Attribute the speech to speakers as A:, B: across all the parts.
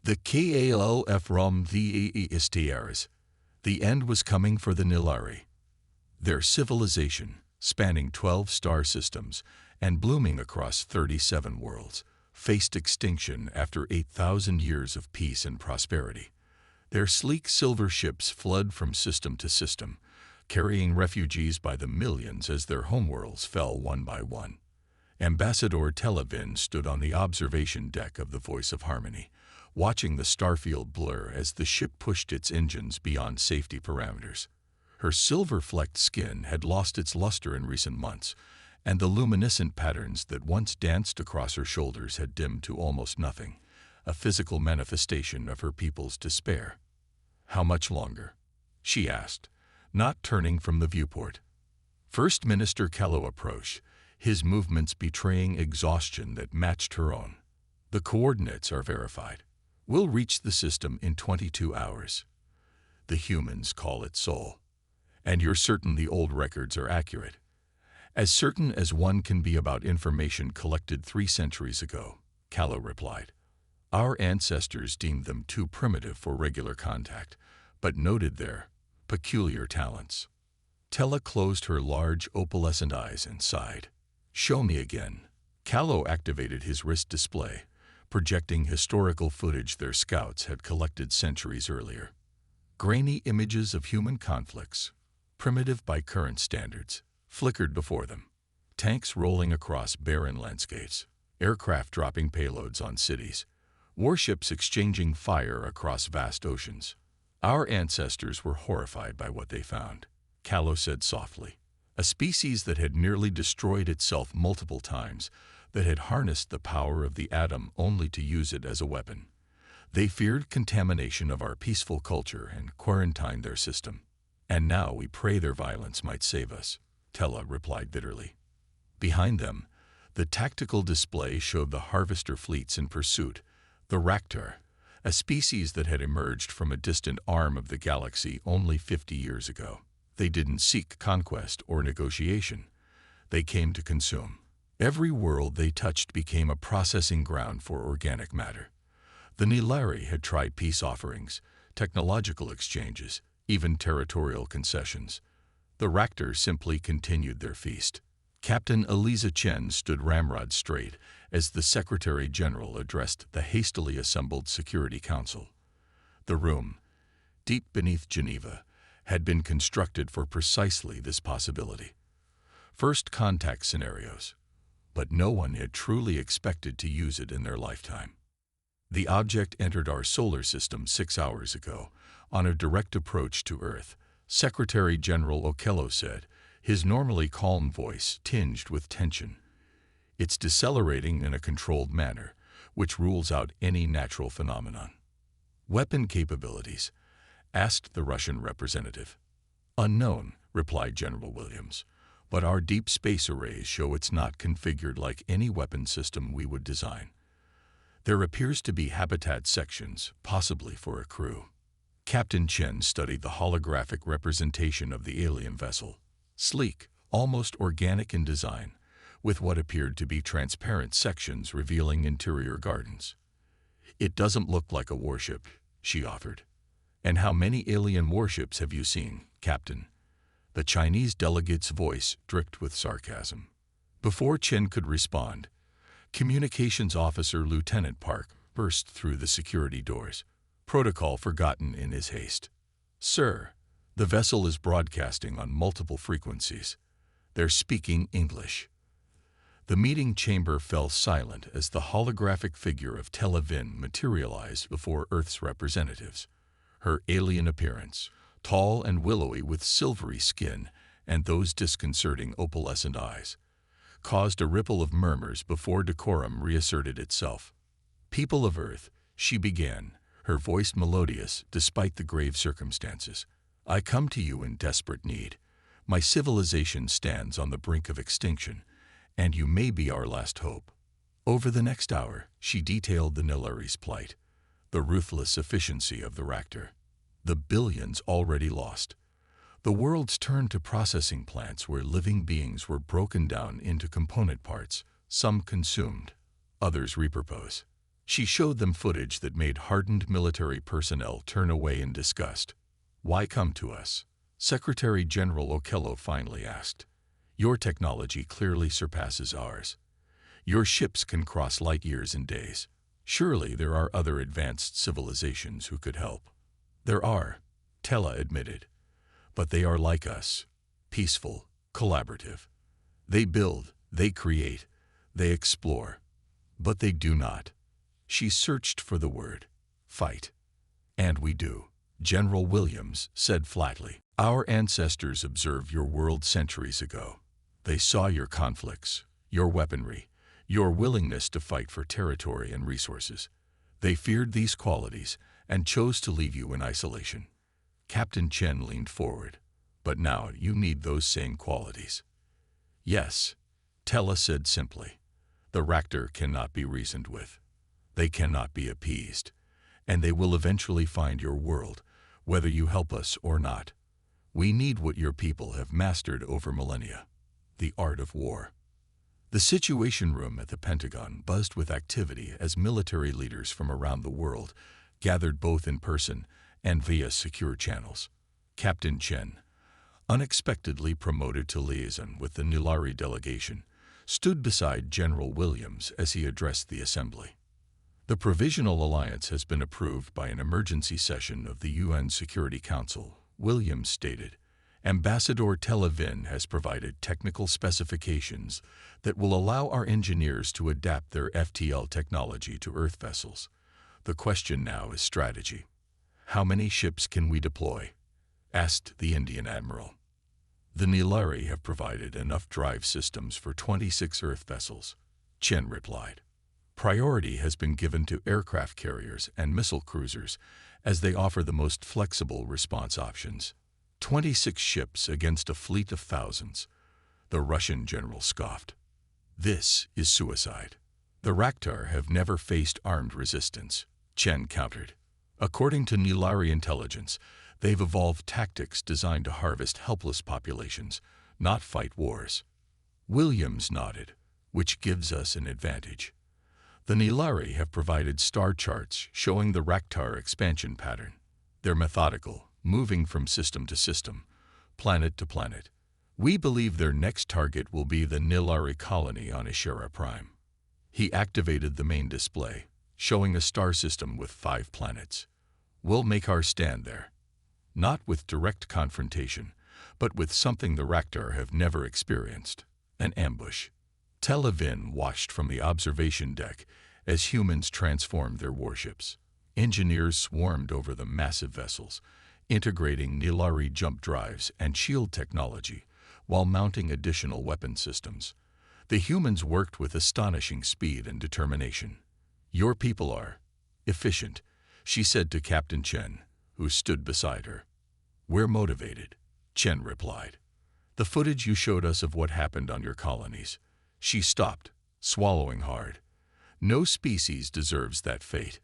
A: The KALF-ROM the STRs. The end was coming for the Nilari. Their civilization, spanning 12 star systems and blooming across 37 worlds, faced extinction after 8,000 years of peace and prosperity. Their sleek silver ships fled from system to system, carrying refugees by the millions as their homeworlds fell one by one. Ambassador Televin stood on the observation deck of the Voice of Harmony, watching the starfield blur as the ship pushed its engines beyond safety parameters. Her silver-flecked skin had lost its luster in recent months, and the luminescent patterns that once danced across her shoulders had dimmed to almost nothing, a physical manifestation of her people's despair. "How much longer?" she asked, not turning from the viewport. First Minister Callow approached, his movements betraying exhaustion that matched her own. "The coordinates are verified. We'll reach the system in 22 hours. The humans call it Sol. And you're certain the old records are accurate?" "As certain as one can be about information collected 3 centuries ago," Callow replied. "Our ancestors deemed them too primitive for regular contact, but noted their peculiar talents." Tella closed her large opalescent eyes and sighed. "Show me again." Callow activated his wrist display, projecting historical footage their scouts had collected centuries earlier. Grainy images of human conflicts, primitive by current standards, flickered before them. Tanks rolling across barren landscapes, aircraft dropping payloads on cities, warships exchanging fire across vast oceans. "Our ancestors were horrified by what they found," Callow said softly. "A species that had nearly destroyed itself multiple times, that had harnessed the power of the atom only to use it as a weapon. They feared contamination of our peaceful culture and quarantined their system. And now we pray their violence might save us," Tella replied bitterly. Behind them, the tactical display showed the harvester fleets in pursuit, the Raktar, a species that had emerged from a distant arm of the galaxy only 50 years ago. They didn't seek conquest or negotiation. They came to consume. Every world they touched became a processing ground for organic matter. The Nilari had tried peace offerings, technological exchanges, even territorial concessions. The Raktar simply continued their feast. Captain Eliza Chen stood ramrod straight as the Secretary General addressed the hastily assembled Security Council. The room, deep beneath Geneva, had been constructed for precisely this possibility. First contact scenarios, but no one had truly expected to use it in their lifetime. "The object entered our solar system 6 hours ago, on a direct approach to Earth," Secretary General Okello said, his normally calm voice tinged with tension. "It's decelerating in a controlled manner, which rules out any natural phenomenon." "Weapon capabilities?" asked the Russian representative. "Unknown," replied General Williams, "but our deep space arrays show it's not configured like any weapon system we would design. There appears to be habitat sections, possibly for a crew." Captain Chen studied the holographic representation of the alien vessel. Sleek, almost organic in design, with what appeared to be transparent sections revealing interior gardens. "It doesn't look like a warship," she offered. "And how many alien warships have you seen, Captain?" The Chinese delegate's voice dripped with sarcasm. Before Chen could respond, Communications Officer Lieutenant Park burst through the security doors, protocol forgotten in his haste. "Sir, the vessel is broadcasting on multiple frequencies. They're speaking English." The meeting chamber fell silent as the holographic figure of Televin materialized before Earth's representatives. Her alien appearance, tall and willowy with silvery skin and those disconcerting opalescent eyes, caused a ripple of murmurs before decorum reasserted itself. "People of Earth," she began, her voice melodious despite the grave circumstances, "I come to you in desperate need. My civilization stands on the brink of extinction, and you may be our last hope." Over the next hour, she detailed the Nilari's plight, the ruthless efficiency of the Raktar, the billions already lost. The world's turned to processing plants where living beings were broken down into component parts, some consumed, others repurposed. She showed them footage that made hardened military personnel turn away in disgust. "Why come to us?" Secretary General Okello finally asked. "Your technology clearly surpasses ours. Your ships can cross light years in days. Surely there are other advanced civilizations who could help." "There are," Tella admitted. "But they are like us, peaceful, collaborative. They build, they create, they explore. But they do not." She searched for the word, fight. "And we do," General Williams said flatly. "Our ancestors observed your world centuries ago. They saw your conflicts, your weaponry, your willingness to fight for territory and resources. They feared these qualities and chose to leave you in isolation." Captain Chen leaned forward. "But now you need those same qualities." "Yes," Tella said simply. "The Raptor cannot be reasoned with. They cannot be appeased, and they will eventually find your world, whether you help us or not. We need what your people have mastered over millennia, the art of war." The Situation Room at the Pentagon buzzed with activity as military leaders from around the world gathered both in person and via secure channels. Captain Chen, unexpectedly promoted to liaison with the Nilari delegation, stood beside General Williams as he addressed the assembly. "The Provisional Alliance has been approved by an emergency session of the UN Security Council," Williams stated. "Ambassador Televin has provided technical specifications that will allow our engineers to adapt their FTL technology to Earth vessels. The question now is strategy. How many ships can we deploy?" asked the Indian admiral. "The Nilari have provided enough drive systems for 26 Earth vessels," Chen replied. "Priority has been given to aircraft carriers and missile cruisers as they offer the most flexible response options. 26 ships against a fleet of thousands," the Russian general scoffed. "This is suicide." "The Raktar have never faced armed resistance," Chen countered. "According to Nilari intelligence, they've evolved tactics designed to harvest helpless populations, not fight wars." Williams nodded, "Which gives us an advantage. The Nilari have provided star charts showing the Raktar expansion pattern. They're methodical, moving from system to system, planet to planet. We believe their next target will be the Nilari colony on Ishara Prime." He activated the main display, showing a star system with 5 planets. "We'll make our stand there. Not with direct confrontation, but with something the Raktar have never experienced, an ambush." Televin watched from the observation deck as humans transformed their warships. Engineers swarmed over the massive vessels, integrating Nilari jump drives and shield technology while mounting additional weapon systems. The humans worked with astonishing speed and determination. "Your people are efficient," she said to Captain Chen, who stood beside her. "We're motivated," Chen replied. "The footage you showed us of what happened on your colonies." She stopped, swallowing hard. "No species deserves that fate.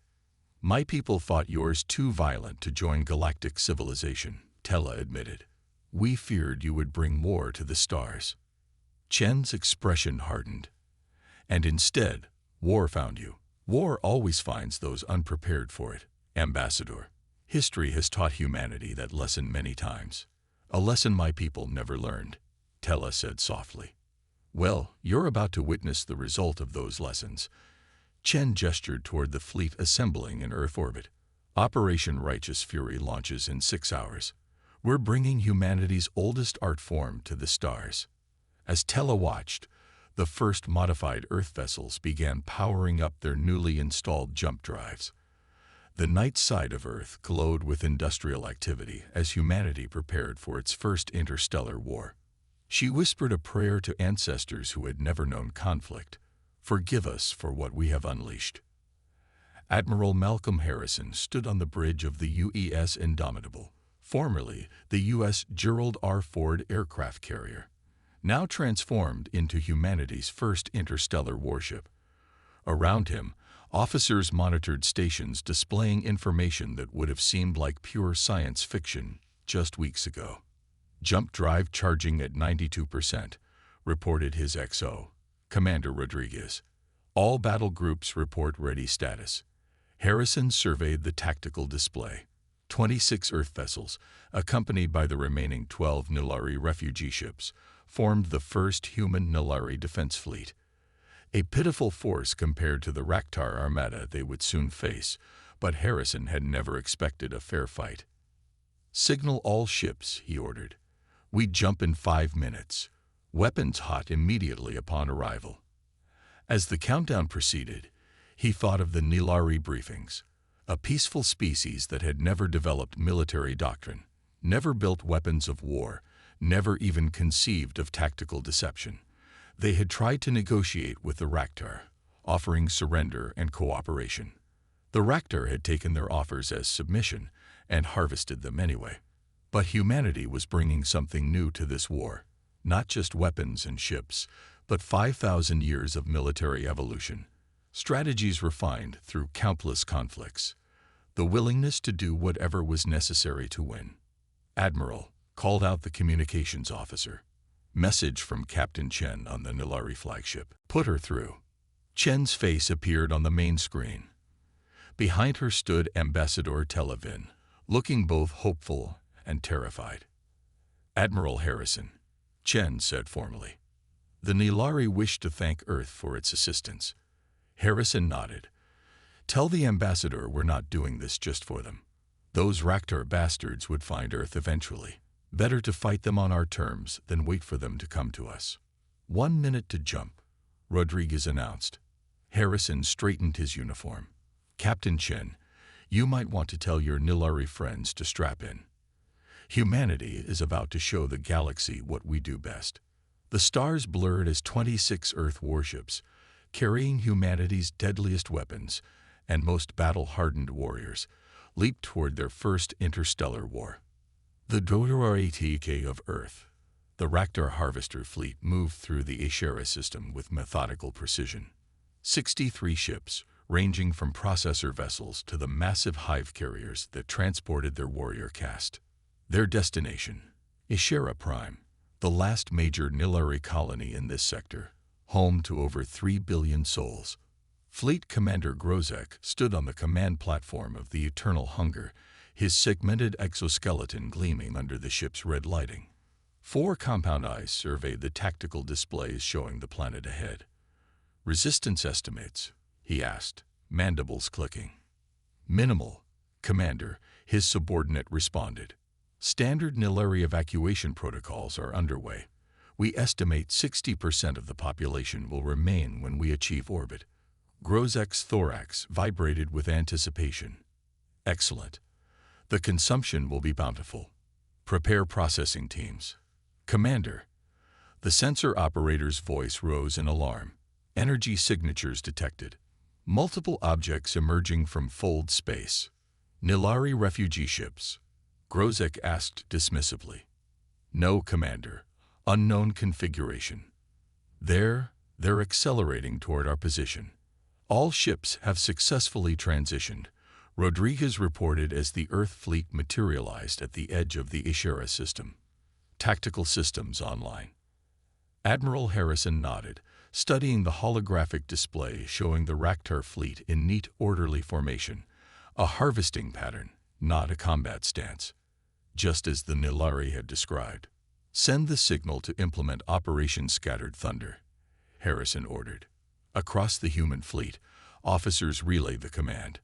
A: My people thought yours too violent to join galactic civilization," Tella admitted. "We feared you would bring war to the stars." Chen's expression hardened. "And instead, war found you. War always finds those unprepared for it, Ambassador. History has taught humanity that lesson many times. A lesson my people never learned," Tella said softly. "Well, you're about to witness the result of those lessons." Chen gestured toward the fleet assembling in Earth orbit. "Operation Righteous Fury launches in 6 hours. We're bringing humanity's oldest art form to the stars." As Tella watched, the first modified Earth vessels began powering up their newly installed jump drives. The night side of Earth glowed with industrial activity as humanity prepared for its first interstellar war. She whispered a prayer to ancestors who had never known conflict. "Forgive us for what we have unleashed." Admiral Malcolm Harrison stood on the bridge of the UES Indomitable, formerly the U.S. Gerald R. Ford aircraft carrier, now transformed into humanity's first interstellar warship. Around him, officers monitored stations displaying information that would have seemed like pure science fiction just weeks ago. "Jump drive charging at 92%, reported his XO, Commander Rodriguez. All battle groups report ready status. Harrison surveyed the tactical display. 26 Earth vessels, accompanied by the remaining 12 Nilari refugee ships, formed the first human Nilari defense fleet. A pitiful force compared to the Raktar armada they would soon face, but Harrison had never expected a fair fight. "Signal all ships," he ordered. "We jump in 5 minutes. Weapons hot immediately upon arrival." As the countdown proceeded, he thought of the Nilari briefings, a peaceful species that had never developed military doctrine, never built weapons of war, never even conceived of tactical deception. They had tried to negotiate with the Raktar, offering surrender and cooperation. The Raktar had taken their offers as submission and harvested them anyway. But humanity was bringing something new to this war, not just weapons and ships, but 5,000 years of military evolution, strategies refined through countless conflicts, the willingness to do whatever was necessary to win. "Admiral," called out the communications officer. "Message from Captain Chen on the Nilari flagship. Put her through." Chen's face appeared on the main screen. Behind her stood Ambassador Televin, looking both hopeful and terrified. "Admiral Harrison," Chen said formally. "The Nilari wish to thank Earth for its assistance." Harrison nodded. "Tell the ambassador we're not doing this just for them. Those Raktar bastards would find Earth eventually. Better to fight them on our terms than wait for them to come to us." 1 minute to jump, Rodriguez announced. Harrison straightened his uniform. "Captain Chen, you might want to tell your Nilari friends to strap in. Humanity is about to show the galaxy what we do best." The stars blurred as 26 Earth warships, carrying humanity's deadliest weapons and most battle-hardened warriors, leaped toward their first interstellar war. The Dodoratk of Earth, the Raktar harvester fleet, moved through the HFY system with methodical precision. 63 ships, ranging from processor vessels to the massive hive carriers that transported their warrior caste. Their destination, HFY Prime, the last major Nilari colony in this sector, home to over 3 billion souls. Fleet Commander Grozek stood on the command platform of the Eternal Hunger, his segmented exoskeleton gleaming under the ship's red lighting. 4 compound eyes surveyed the tactical displays showing the planet ahead. "Resistance estimates?" he asked, mandibles clicking. "Minimal, Commander," his subordinate responded. "Standard Nilari evacuation protocols are underway. We estimate 60% of the population will remain when we achieve orbit." Grozek's thorax vibrated with anticipation. "Excellent. The consumption will be bountiful. Prepare processing teams." "Commander." The sensor operator's voice rose in alarm. Energy signatures detected. Multiple objects emerging from fold space. "Nilari refugee ships?" Grozek asked dismissively. "No, Commander. Unknown configuration." They're accelerating toward our position. "All ships have successfully transitioned," Rodriguez reported as the Earth fleet materialized at the edge of the HFY system. "Tactical systems online." Admiral Harrison nodded, studying the holographic display showing the Raktar fleet in neat, orderly formation, a harvesting pattern, not a combat stance. Just as the Nilari had described. "Send the signal to implement Operation Scattered Thunder," Harrison ordered. Across the human fleet, officers relayed the command.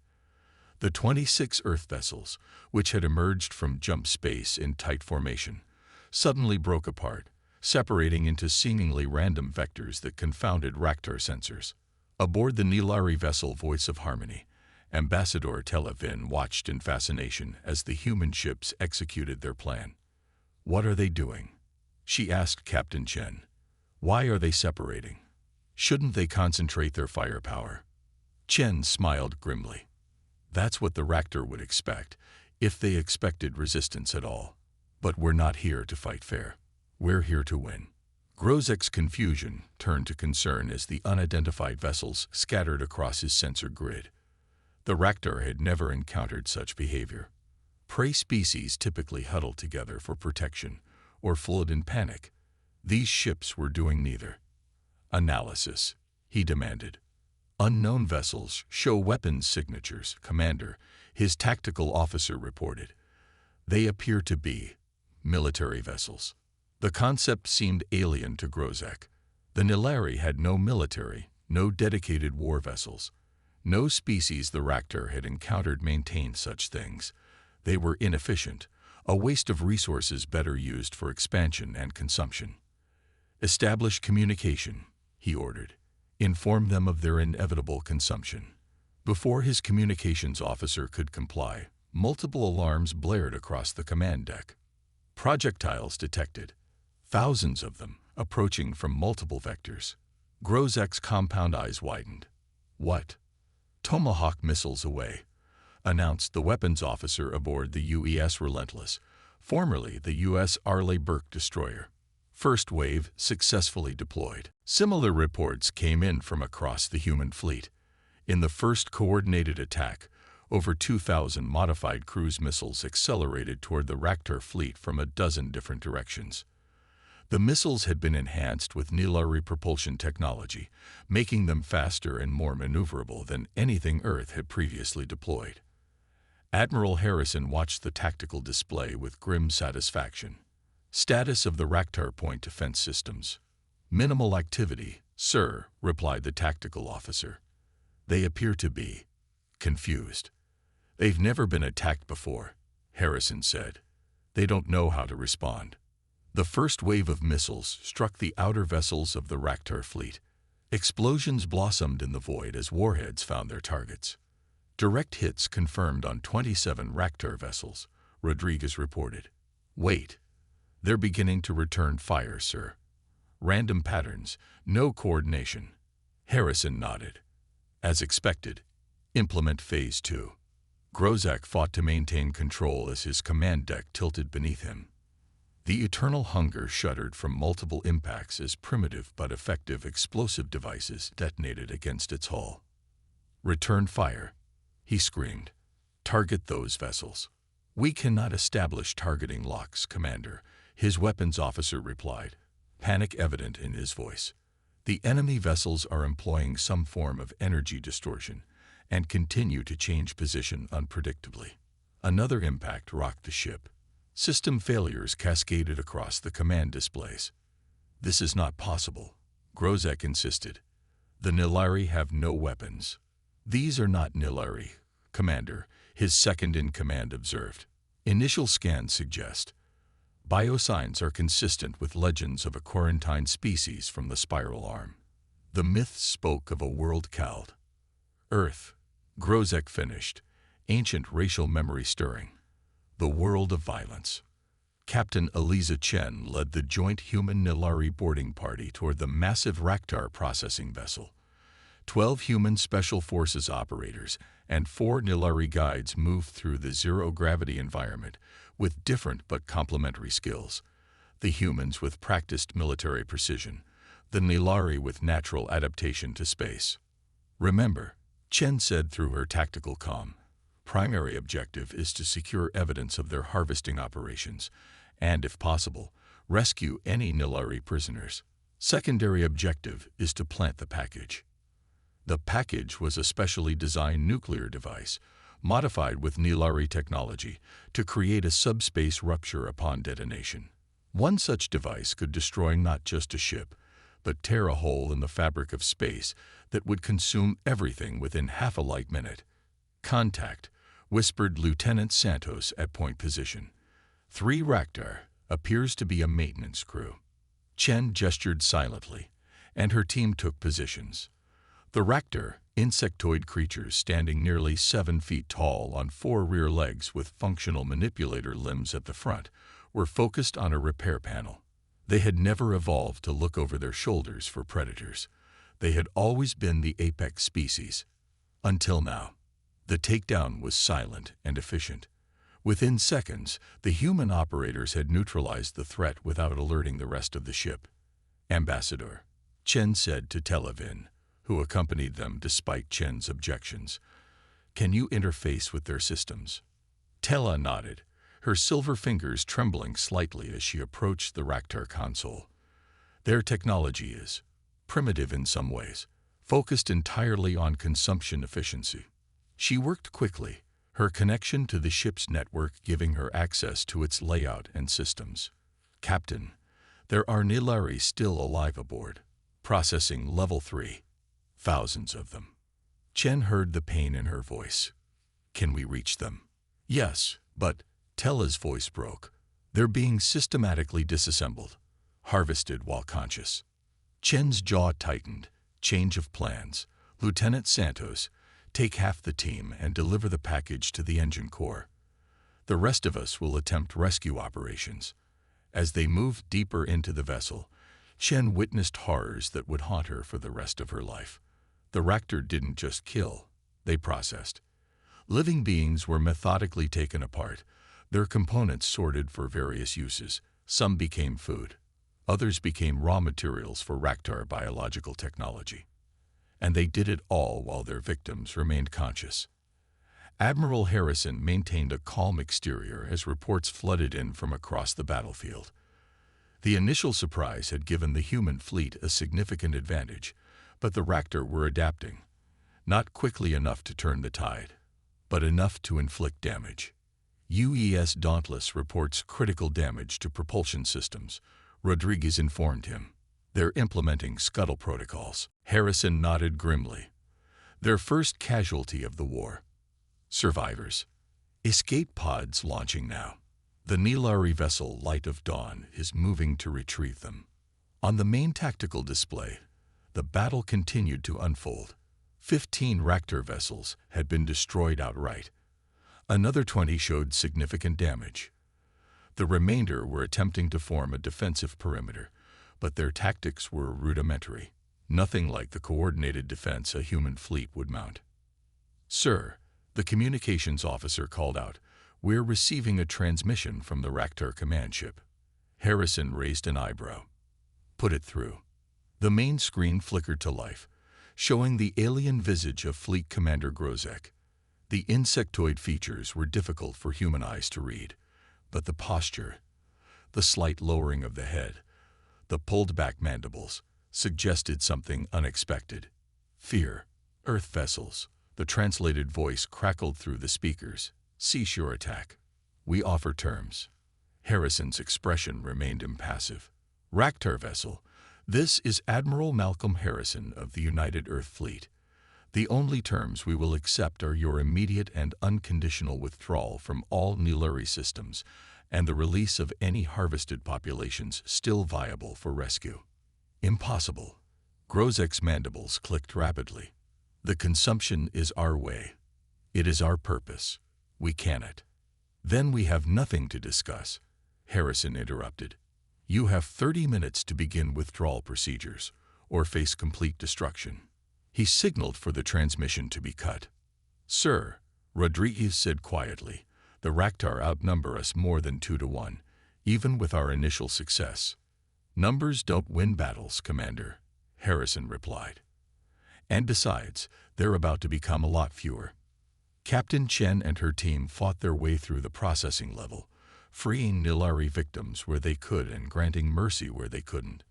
A: The 26 Earth vessels, which had emerged from jump space in tight formation, suddenly broke apart, separating into seemingly random vectors that confounded Raktar sensors. Aboard the Nilari vessel Voice of Harmony, Ambassador Televin watched in fascination as the human ships executed their plan. "What are they doing?" she asked Captain Chen. "Why are they separating? Shouldn't they concentrate their firepower?" Chen smiled grimly. "That's what the Raktar would expect, if they expected resistance at all. But we're not here to fight fair. We're here to win." Grozek's confusion turned to concern as the unidentified vessels scattered across his sensor grid. The Raktar had never encountered such behavior. Prey species typically huddled together for protection or fled in panic. These ships were doing neither. "Analysis," he demanded. Unknown vessels show weapons signatures, Commander, his tactical officer reported. They appear to be military vessels. The concept seemed alien to Grozek. The Nilari had no military, no dedicated war vessels. No species the Raktar had encountered maintained such things. They were inefficient, a waste of resources better used for expansion and consumption. Establish communication, he ordered. Inform them of their inevitable consumption. Before his communications officer could comply, multiple alarms blared across the command deck. Projectiles detected, thousands of them, approaching from multiple vectors. Grozek's compound eyes widened. What? Tomahawk missiles away, announced the weapons officer aboard the UES Relentless, formerly the U.S. Arleigh Burke destroyer. First wave successfully deployed. Similar reports came in from across the human fleet. In the first coordinated attack, over 2,000 modified cruise missiles accelerated toward the Raktar fleet from a dozen different directions. The missiles had been enhanced with Nilari propulsion technology, making them faster and more maneuverable than anything Earth had previously deployed. Admiral Harrison watched the tactical display with grim satisfaction. Status of the Raktar point defense systems. Minimal activity, sir, replied the tactical officer. They appear to be confused. They've never been attacked before, Harrison said. They don't know how to respond. The first wave of missiles struck the outer vessels of the Raktar fleet. Explosions blossomed in the void as warheads found their targets. Direct hits confirmed on 27 Raktar vessels, Rodriguez reported. Wait. They're beginning to return fire, sir. Random patterns, no coordination. Harrison nodded. As expected, implement Phase 2. Grozek fought to maintain control as his command deck tilted beneath him. The eternal hunger shuddered from multiple impacts as primitive but effective explosive devices detonated against its hull. Return fire, he screamed. Target those vessels. We cannot establish targeting locks, Commander, his weapons officer replied, panic evident in his voice. The enemy vessels are employing some form of energy distortion and continue to change position unpredictably. Another impact rocked the ship. System failures cascaded across the command displays. This is not possible, Grozek insisted. The Nilari have no weapons. These are not Nilari, Commander, his second-in-command observed. Initial scans suggest biosigns are consistent with legends of a quarantined species from the spiral arm. The myths spoke of a world called Earth, Grozek finished, ancient racial memory stirring. The world of violence. Captain Eliza Chen led the joint human-Nilari boarding party toward the massive Raktar processing vessel. 12 human Special Forces operators and 4 Nilari guides moved through the zero-gravity environment with different but complementary skills. The humans with practiced military precision, the Nilari with natural adaptation to space. Remember, Chen said through her tactical comm, primary objective is to secure evidence of their harvesting operations and, if possible, rescue any Nilari prisoners. Secondary objective is to plant the package. The package was a specially designed nuclear device, modified with Nilari technology to create a subspace rupture upon detonation. One such device could destroy not just a ship, but tear a hole in the fabric of space that would consume everything within half a light minute. Contact, whispered Lieutenant Santos at point position. 3 Raktar appears to be a maintenance crew. Chen gestured silently, and her team took positions. The Raktar, insectoid creatures standing nearly 7 feet tall on 4 rear legs with functional manipulator limbs at the front, were focused on a repair panel. They had never evolved to look over their shoulders for predators. They had always been the apex species. Until now. The takedown was silent and efficient. Within seconds, the human operators had neutralized the threat without alerting the rest of the ship. Ambassador, Chen said to Televin, who accompanied them despite Chen's objections, can you interface with their systems? Tela nodded, her silver fingers trembling slightly as she approached the Raktar console. Their technology is primitive in some ways, focused entirely on consumption efficiency. She worked quickly, her connection to the ship's network giving her access to its layout and systems. "Captain, there are Nilari still alive aboard. Processing level 3. Thousands of them." Chen heard the pain in her voice. "Can we reach them?" "Yes, but," Tella's voice broke, "they're being systematically disassembled, harvested while conscious." Chen's jaw tightened. "Change of plans. Lieutenant Santos, take half the team and deliver the package to the engine core. The rest of us will attempt rescue operations." As they moved deeper into the vessel, Chen witnessed horrors that would haunt her for the rest of her life. The reactor didn't just kill, they processed. Living beings were methodically taken apart, their components sorted for various uses. Some became food. Others became raw materials for reactor biological technology. And they did it all while their victims remained conscious. Admiral Harrison maintained a calm exterior as reports flooded in from across the battlefield. The initial surprise had given the human fleet a significant advantage, but the reactor were adapting. Not quickly enough to turn the tide, but enough to inflict damage. UES Dauntless reports critical damage to propulsion systems, Rodriguez informed him. "They're implementing scuttle protocols." Harrison nodded grimly. "Their first casualty of the war. Survivors. Escape pods launching now. The Nilari vessel Light of Dawn is moving to retrieve them." On the main tactical display, the battle continued to unfold. 15 reactor vessels had been destroyed outright. Another 20 showed significant damage. The remainder were attempting to form a defensive perimeter, but their tactics were rudimentary, nothing like the coordinated defense a human fleet would mount. "Sir," the communications officer called out, "we're receiving a transmission from the reactor command ship." Harrison raised an eyebrow. "Put it through." The main screen flickered to life, showing the alien visage of Fleet Commander Grozek. The insectoid features were difficult for human eyes to read, but the posture, the slight lowering of the head, the pulled-back mandibles, suggested something unexpected. "Fear, Earth vessels." The translated voice crackled through the speakers. "Cease your attack. We offer terms." Harrison's expression remained impassive. "Reactor vessel, this is Admiral Malcolm Harrison of the United Earth Fleet. The only terms we will accept are your immediate and unconditional withdrawal from all Nilari systems and the release of any harvested populations still viable for rescue." "Impossible." Grozek's mandibles clicked rapidly. "The consumption is our way. It is our purpose. We cannot." "Then we have nothing to discuss," Harrison interrupted. "You have 30 minutes to begin withdrawal procedures, or face complete destruction." He signaled for the transmission to be cut. "Sir," Rodriguez said quietly, "the reactor outnumber us more than 2 to 1, even with our initial success." "Numbers don't win battles, Commander," Harrison replied. "And besides, they're about to become a lot fewer." Captain Chen and her team fought their way through the processing level, freeing Nilari victims where they could and granting mercy where they couldn't.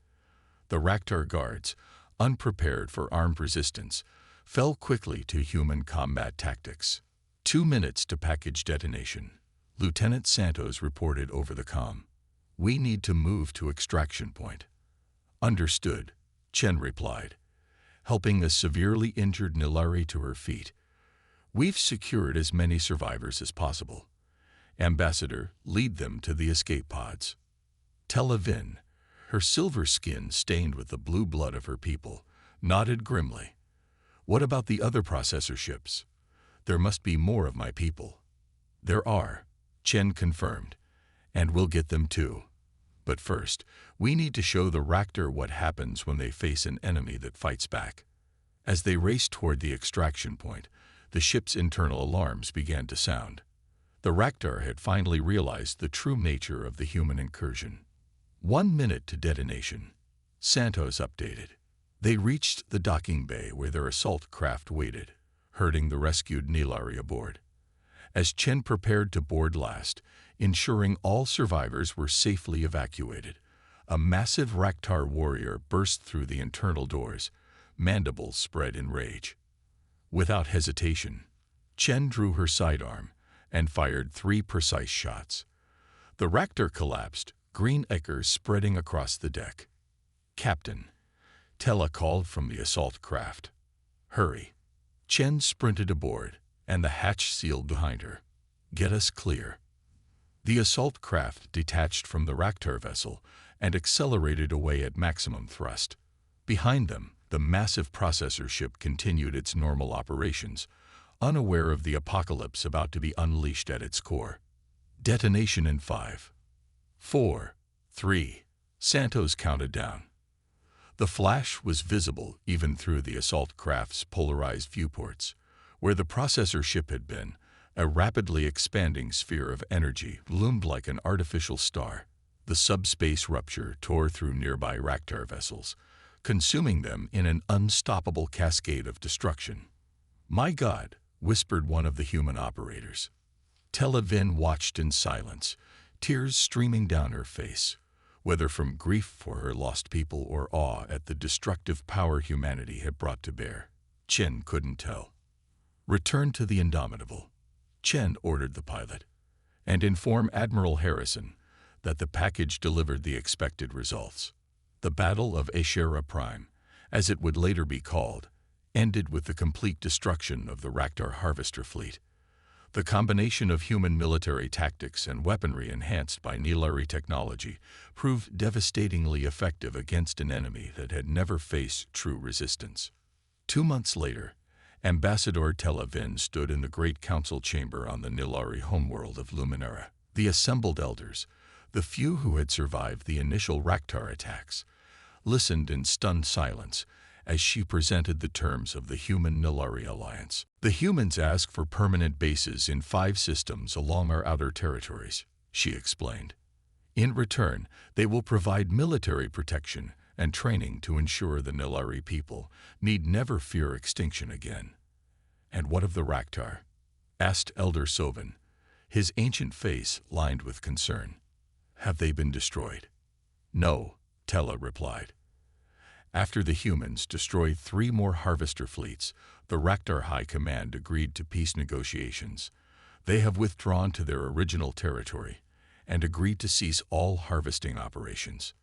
A: The reactor guards, unprepared for armed resistance, fell quickly to human combat tactics. 2 minutes to package detonation, Lieutenant Santos reported over the comm. "We need to move to extraction point." "Understood," Chen replied, helping a severely injured Nilari to her feet. "We've secured as many survivors as possible. Ambassador, lead them to the escape pods." Tella Vin, her silver skin stained with the blue blood of her people, nodded grimly. "What about the other processor ships? There must be more of my people." "There are," Chen confirmed, "and we'll get them too. But first, we need to show the reactor what happens when they face an enemy that fights back." As they raced toward the extraction point, the ship's internal alarms began to sound. The reactor had finally realized the true nature of the human incursion. 1 minute to detonation, Santos updated. They reached the docking bay where their assault craft waited, herding the rescued Nilari aboard. As Chen prepared to board last, ensuring all survivors were safely evacuated, a massive Raktar warrior burst through the internal doors, mandibles spread in rage. Without hesitation, Chen drew her sidearm and fired 3 precise shots. The reactor collapsed, green ichors spreading across the deck. "Captain," Tella called from the assault craft. "Hurry." Chen sprinted aboard, and the hatch sealed behind her. "Get us clear." The assault craft detached from the reactor vessel and accelerated away at maximum thrust. Behind them, the massive processor ship continued its normal operations, unaware of the apocalypse about to be unleashed at its core. Detonation in 5, 4, 3. Santos counted down. The flash was visible even through the assault craft's polarized viewports. Where the processor ship had been, a rapidly expanding sphere of energy loomed like an artificial star. The subspace rupture tore through nearby reactor vessels, consuming them in an unstoppable cascade of destruction. "My God," whispered one of the human operators. Tella Vin watched in silence, tears streaming down her face, whether from grief for her lost people or awe at the destructive power humanity had brought to bear. Chen couldn't tell. "Return to the Indomitable," Chen ordered the pilot, "and inform Admiral Harrison that the package delivered the expected results." The Battle of Ashera Prime, as it would later be called, ended with the complete destruction of the reactor harvester fleet. The combination of human military tactics and weaponry enhanced by Nilari technology proved devastatingly effective against an enemy that had never faced true resistance. 2 months later, Ambassador Tella Vin stood in the Great Council chamber on the Nilari homeworld of Luminara. The assembled elders, the few who had survived the initial Raktar attacks, listened in stunned silence as she presented the terms of the Human-Nilari Alliance. "The humans ask for permanent bases in 5 systems along our outer territories," she explained. "In return, they will provide military protection and training to ensure the Nilari people need never fear extinction again." "And what of the Raktar?" asked Elder Sovin, his ancient face lined with concern. "Have they been destroyed?" "No," Tella replied. After the humans destroyed 3 more harvester fleets, the Raktar High Command agreed to peace negotiations. They have withdrawn to their original territory and agreed to cease all harvesting operations.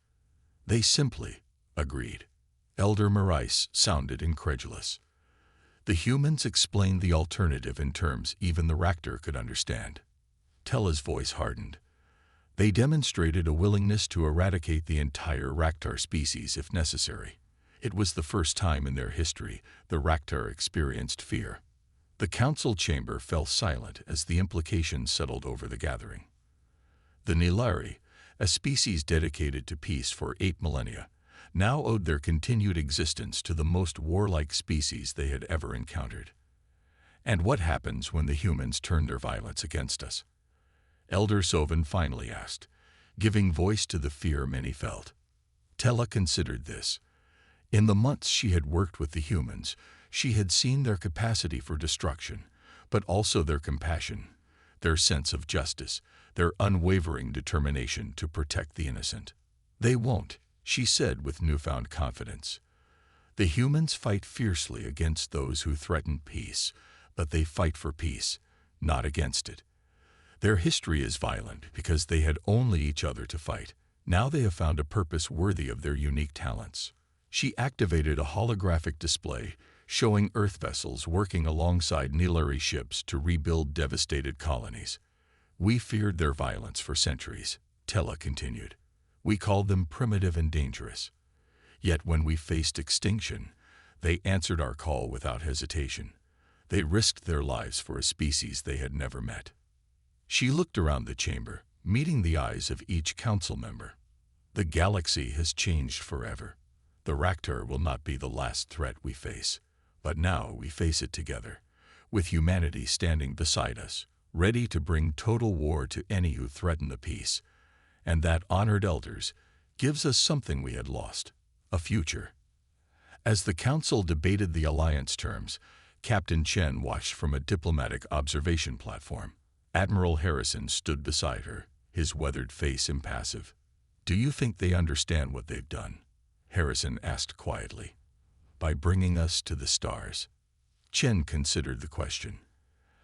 A: They simply agreed. Elder Marais sounded incredulous. The humans explained the alternative in terms even the Raktar could understand. Tella's voice hardened. They demonstrated a willingness to eradicate the entire Raktar species if necessary. It was the first time in their history the Raktar experienced fear. The council chamber fell silent as the implications settled over the gathering. The Nilari, a species dedicated to peace for 8 millennia, now owed their continued existence to the most warlike species they had ever encountered. "And what happens when the humans turn their violence against us?" Elder Sovin finally asked, giving voice to the fear many felt. Tella considered this. In the months she had worked with the humans, she had seen their capacity for destruction, but also their compassion, their sense of justice, their unwavering determination to protect the innocent. "They won't," she said with newfound confidence. "The humans fight fiercely against those who threaten peace, but they fight for peace, not against it. Their history is violent because they had only each other to fight. Now they have found a purpose worthy of their unique talents." She activated a holographic display showing Earth vessels working alongside Nilari ships to rebuild devastated colonies. "We feared their violence for centuries," Tella continued. "We called them primitive and dangerous. Yet when we faced extinction, they answered our call without hesitation. They risked their lives for a species they had never met." She looked around the chamber, meeting the eyes of each council member. "The galaxy has changed forever. The Raktar will not be the last threat we face, but now we face it together, with humanity standing beside us, ready to bring total war to any who threaten the peace. And that, honored elders, gives us something we had lost, a future." As the council debated the alliance terms, Captain Chen watched from a diplomatic observation platform. Admiral Harrison stood beside her, his weathered face impassive. "Do you think they understand what they've done?" Harrison asked quietly. by bringing us to the stars. Chen considered the question.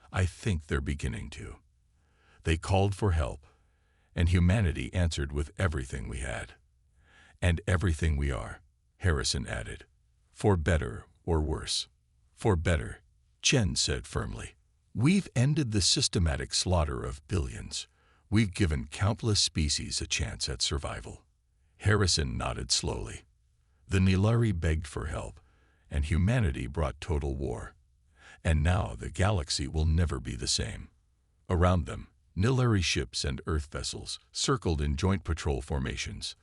A: I think they're beginning to. They called for help, and humanity answered with everything we had. And everything we are, Harrison added. For better or worse. For better, Chen said firmly. We've ended the systematic slaughter of billions. We've given countless species a chance at survival. Harrison nodded slowly. The Nilari begged for help, and humanity brought total war. And now the galaxy will never be the same. Around them, Nilari ships and Earth vessels circled in joint patrol formations.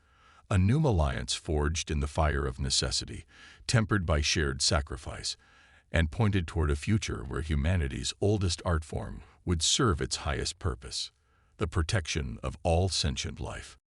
A: A new alliance forged in the fire of necessity, tempered by shared sacrifice, and pointed toward a future where humanity's oldest art form would serve its highest purpose, the protection of all sentient life.